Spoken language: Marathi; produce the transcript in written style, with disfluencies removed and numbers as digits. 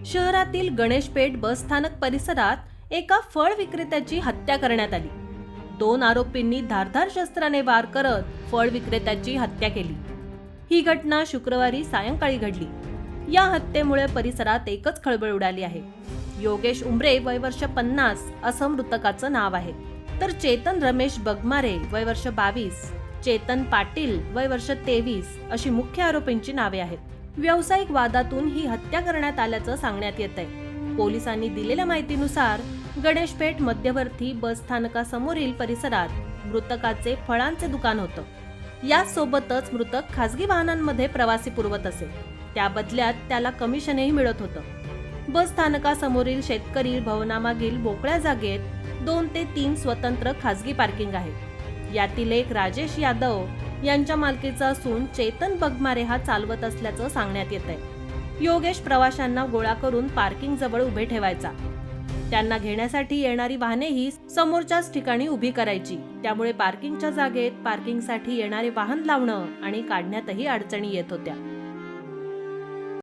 शहरातील गणेशपेठ बसस्थानक परिसरात एका फळ विक्रेत्याची हत्या करण्यात आली। 2 आरोपींनी धारदार शस्त्राने वार करत फळ विक्रेत्याची हत्या केली। ही घटना शुक्रवारी सायंकाळी घडली। या हत्येमुळे परिसरात एकच खळबळ उडाली आहे। योगेश उमरे वय वर्ष 50 असं मृतकाचं नाव आहे, तर चेतन रमेश बगमारे वय वर्ष 22, चेतन पाटील वय वर्ष 23 अशी मुख्य आरोपींची नावे आहेत। व्यावसायिक वादातून ही हत्या करण्यात आल्याचं सांगण्यात येत आहे। पोलिसांनी दिलेल्या माहितीनुसार गणेशपेठ मध्यवर्ती बस स्थानकासमोरील परिसरात मृतकाचे फळांचे दुकान होतं। यासोबतच मृतक खासगी वाहनांमध्ये प्रवासी पुरवत असे, त्या बदल्यात त्याला कमिशनही मिळत होतं। बस स्थानकासमोरील शेतकरी भवनामागील मोकळ्या जागेत 2 ते 3 स्वतंत्र खासगी पार्किंग आहेत। यातील एक राजेश यादव यांच्या मालकीचा असून चेतन बगमारे हा चालवत असल्याचं सांगण्यात येत आहे। योगेश प्रवाशांना गोळा करून पार्किंग जवळ उभे ठेवायचा। त्यांना घेण्यासाठी येणारी वाहनेही समोरच्याच ठिकाणी उभी करायची, त्यामुळे पार्किंगच्या जागेत पार्किंगसाठी येणारे वाहन लावणं आणि काढण्यातही अडचणी येत होत्या।